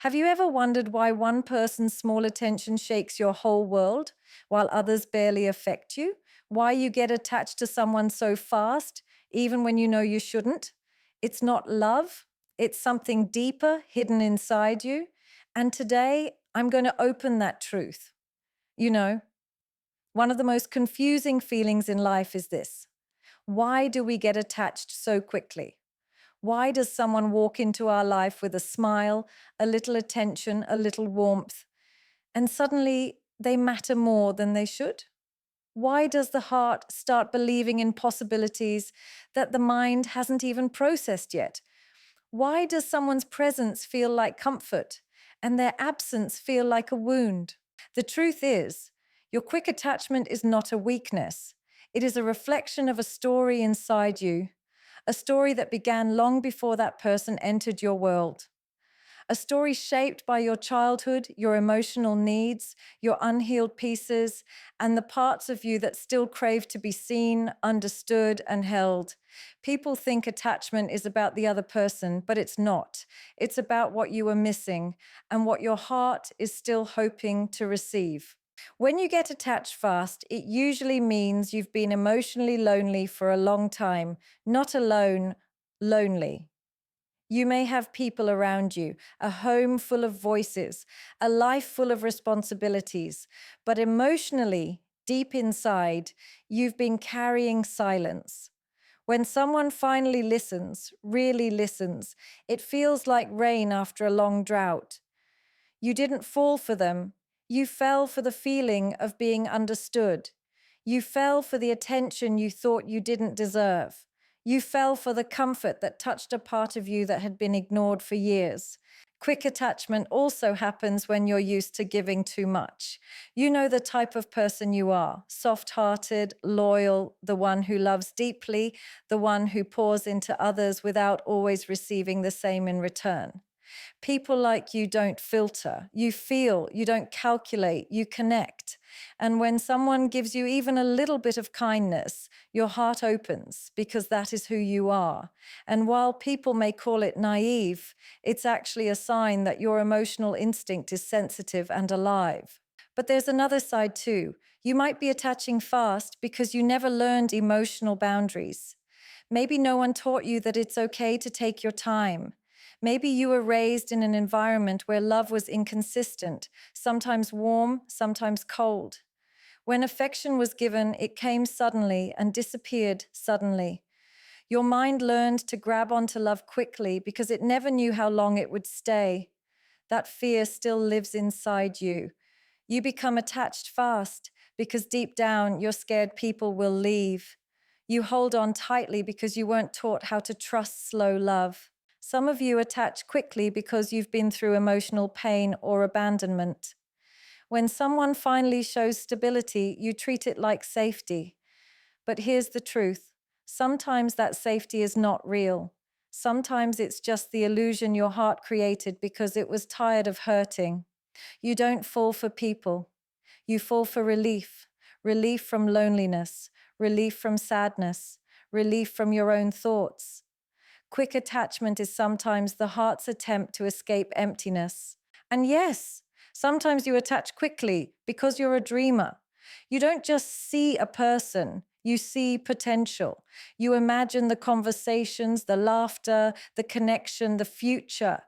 Have you ever wondered why one person's small attention shakes your whole world while others barely affect you? Why you get attached to someone so fast, even when you know you shouldn't? It's not love, it's something deeper hidden inside you. And today, I'm going to open that truth. You know, one of the most confusing feelings in life is this: why do we get attached so quickly? Why does someone walk into our life with a smile, a little attention, a little warmth, and suddenly they matter more than they should? Why does the heart start believing in possibilities that the mind hasn't even processed yet? Why does someone's presence feel like comfort and their absence feel like a wound? The truth is, your quick attachment is not a weakness. It is a reflection of a story inside you, a story that began long before that person entered your world. A story shaped by your childhood, your emotional needs, your unhealed pieces, and the parts of you that still crave to be seen, understood, and held. People think attachment is about the other person, but it's not. It's about what you are missing and what your heart is still hoping to receive. When you get attached fast, it usually means you've been emotionally lonely for a long time, not alone, lonely. You may have people around you, a home full of voices, a life full of responsibilities, but emotionally, deep inside, you've been carrying silence. When someone finally listens, really listens, it feels like rain after a long drought. You didn't fall for them. You fell for the feeling of being understood. You fell for the attention you thought you didn't deserve. You fell for the comfort that touched a part of you that had been ignored for years. Quick attachment also happens when you're used to giving too much. You know the type of person you are: soft-hearted, loyal, the one who loves deeply, the one who pours into others without always receiving the same in return. People like you don't filter. You feel, you don't calculate, you connect. And when someone gives you even a little bit of kindness, your heart opens because that is who you are. And while people may call it naive, it's actually a sign that your emotional instinct is sensitive and alive. But there's another side too. You might be attaching fast because you never learned emotional boundaries. Maybe no one taught you that it's okay to take your time. Maybe you were raised in an environment where love was inconsistent, sometimes warm, sometimes cold. When affection was given, it came suddenly and disappeared suddenly. Your mind learned to grab onto love quickly because it never knew how long it would stay. That fear still lives inside you. You become attached fast because deep down you're scared people will leave. You hold on tightly because you weren't taught how to trust slow love. Some of you attach quickly because you've been through emotional pain or abandonment. When someone finally shows stability, you treat it like safety. But here's the truth: sometimes that safety is not real. Sometimes it's just the illusion your heart created because it was tired of hurting. You don't fall for people. You fall for relief. Relief from loneliness, relief from sadness, relief from your own thoughts. Quick attachment is sometimes the heart's attempt to escape emptiness. And yes, sometimes you attach quickly because you're a dreamer. You don't just see a person, you see potential. You imagine the conversations, the laughter, the connection, the future.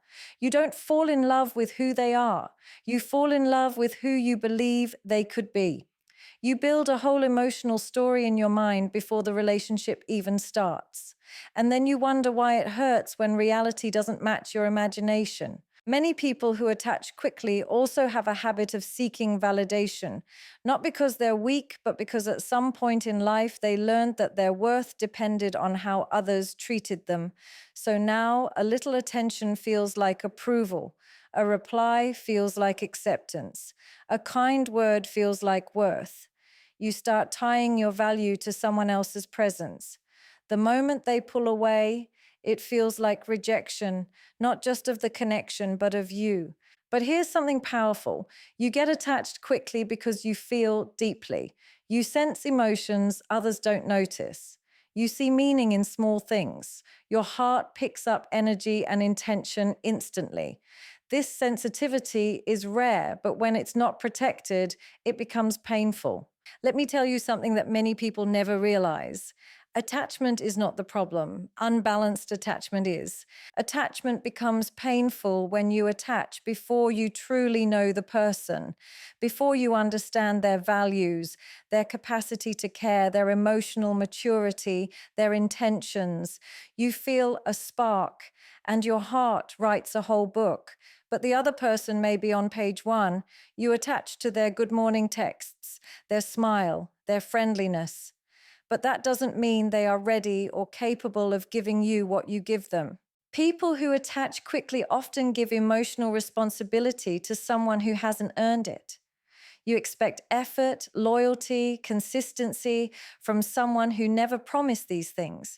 You don't fall in love with who they are. You fall in love with who you believe they could be. You build a whole emotional story in your mind before the relationship even starts. And then you wonder why it hurts when reality doesn't match your imagination. Many people who attach quickly also have a habit of seeking validation, not because they're weak, but because at some point in life they learned that their worth depended on how others treated them. So now a little attention feels like approval. A reply feels like acceptance. A kind word feels like worth. You start tying your value to someone else's presence. The moment they pull away, it feels like rejection, not just of the connection, but of you. But here's something powerful. You get attached quickly because you feel deeply. You sense emotions others don't notice. You see meaning in small things. Your heart picks up energy and intention instantly. This sensitivity is rare, but when it's not protected, it becomes painful. Let me tell you something that many people never realize. Attachment is not the problem. Unbalanced attachment is. Attachment becomes painful when you attach before you truly know the person, before you understand their values, their capacity to care, their emotional maturity, their intentions. You feel a spark, and your heart writes a whole book. But the other person may be on page one. You attach to their good morning texts, their smile, their friendliness. But that doesn't mean they are ready or capable of giving you what you give them. People who attach quickly often give emotional responsibility to someone who hasn't earned it. You expect effort, loyalty, consistency from someone who never promised these things.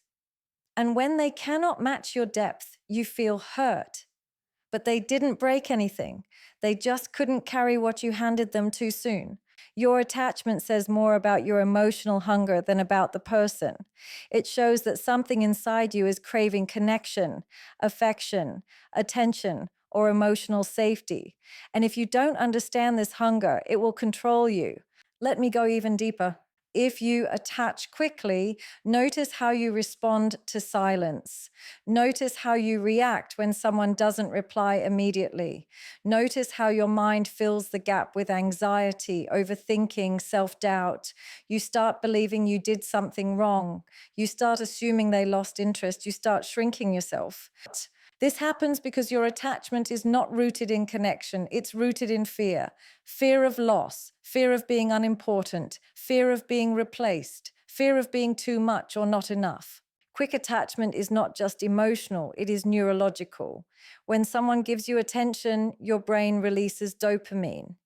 And when they cannot match your depth, you feel hurt. But they didn't break anything. They just couldn't carry what you handed them too soon. Your attachment says more about your emotional hunger than about the person. It shows that something inside you is craving connection, affection, attention, or emotional safety. And if you don't understand this hunger, it will control you. Let me go even deeper. If you attach quickly, notice how you respond to silence. Notice how you react when someone doesn't reply immediately. Notice how your mind fills the gap with anxiety, overthinking, self-doubt. You start believing you did something wrong. You start assuming they lost interest. You start shrinking yourself. This happens because your attachment is not rooted in connection. It's rooted in fear. Fear of loss, fear of being unimportant, fear of being replaced, fear of being too much or not enough. Quick attachment is not just emotional, it is neurological. When someone gives you attention, your brain releases dopamine.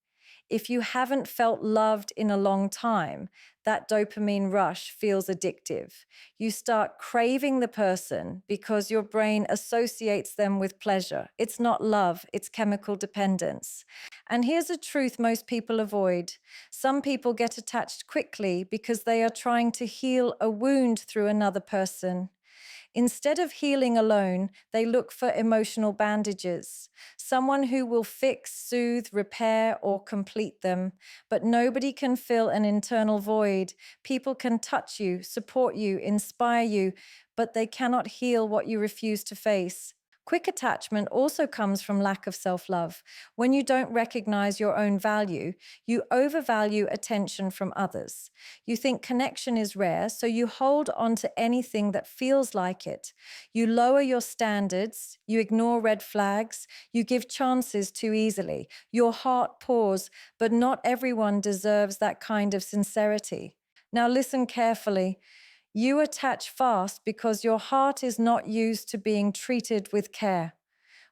If you haven't felt loved in a long time, that dopamine rush feels addictive. You start craving the person because your brain associates them with pleasure. It's not love, it's chemical dependence. And here's a truth most people avoid. Some people get attached quickly because they are trying to heal a wound through another person. Instead of healing alone, they look for emotional bandages, someone who will fix, soothe, repair, or complete them. But nobody can fill an internal void. People can touch you, support you, inspire you, but they cannot heal what you refuse to face. Quick attachment also comes from lack of self-love. When you don't recognize your own value, you overvalue attention from others. You think connection is rare, so you hold on to anything that feels like it. You lower your standards, you ignore red flags, you give chances too easily. Your heart pours, but not everyone deserves that kind of sincerity. Now listen carefully. You attach fast because your heart is not used to being treated with care.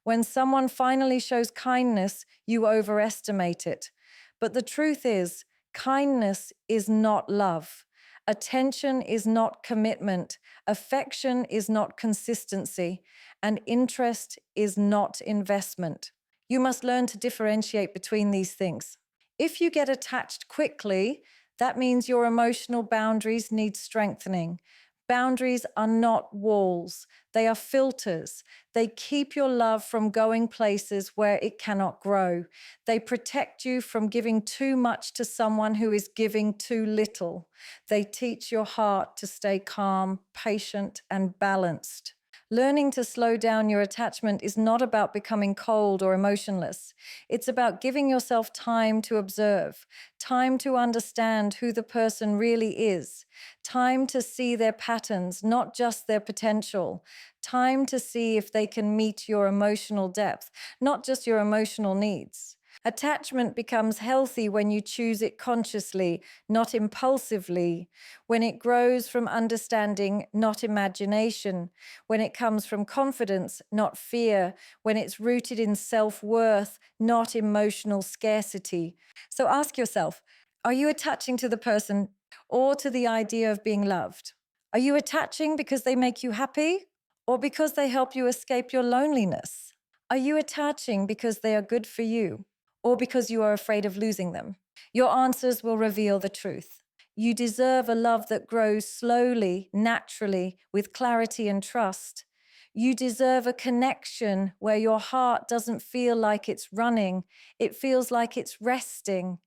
When someone finally shows kindness, you overestimate it. But the truth is, kindness is not love. Attention is not commitment. Affection is not consistency. And interest is not investment. You must learn to differentiate between these things. If you get attached quickly, that means your emotional boundaries need strengthening. Boundaries are not walls, they are filters. They keep your love from going places where it cannot grow. They protect you from giving too much to someone who is giving too little. They teach your heart to stay calm, patient, and balanced. Learning to slow down your attachment is not about becoming cold or emotionless. It's about giving yourself time to observe, time to understand who the person really is, time to see their patterns, not just their potential, time to see if they can meet your emotional depth, not just your emotional needs. Attachment becomes healthy when you choose it consciously, not impulsively, when it grows from understanding, not imagination, when it comes from confidence, not fear, when it's rooted in self-worth, not emotional scarcity. So ask yourself, are you attaching to the person or to the idea of being loved? Are you attaching because they make you happy or because they help you escape your loneliness? Are you attaching because they are good for you or because you are afraid of losing them? Your answers will reveal the truth. You deserve a love that grows slowly, naturally, with clarity and trust. You deserve a connection where your heart doesn't feel like it's running, it feels like it's resting.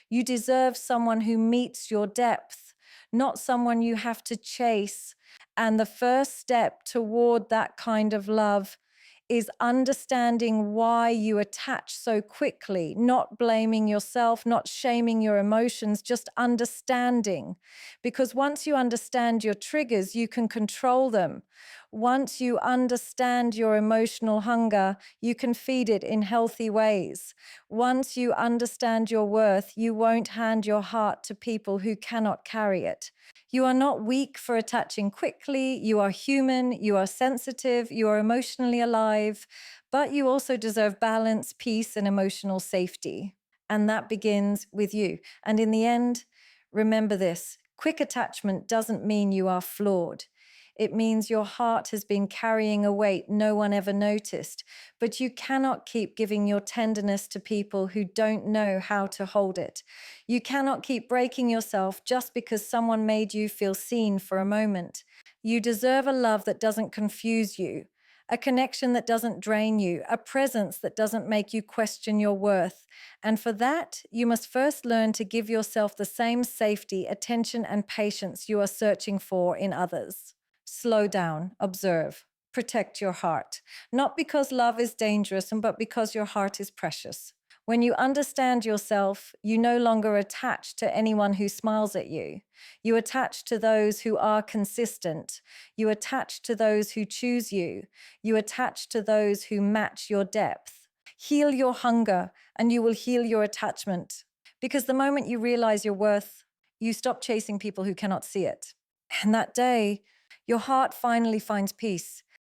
You deserve someone who meets your depth, not someone you have to chase. And the first step toward that kind of love is understanding why you attach so quickly, not blaming yourself, not shaming your emotions, just understanding. Because once you understand your triggers, you can control them. Once you understand your emotional hunger, you can feed it in healthy ways. Once you understand your worth, you won't hand your heart to people who cannot carry it. You are not weak for attaching quickly. You are human, you are sensitive, you are emotionally alive, but you also deserve balance, peace, and emotional safety. And that begins with you. And in the end, remember this: quick attachment doesn't mean you are flawed. It means your heart has been carrying a weight no one ever noticed, but you cannot keep giving your tenderness to people who don't know how to hold it. You cannot keep breaking yourself just because someone made you feel seen for a moment. You deserve a love that doesn't confuse you, a connection that doesn't drain you, a presence that doesn't make you question your worth. And for that, you must first learn to give yourself the same safety, attention, and patience you are searching for in others. Slow down, observe, protect your heart, not because love is dangerous, but because your heart is precious. When you understand yourself, you no longer attach to anyone who smiles at you. You attach to those who are consistent. You attach to those who choose you. You attach to those who match your depth. Heal your hunger, and you will heal your attachment. Because the moment you realize your worth, you stop chasing people who cannot see it. And that day, your heart finally finds peace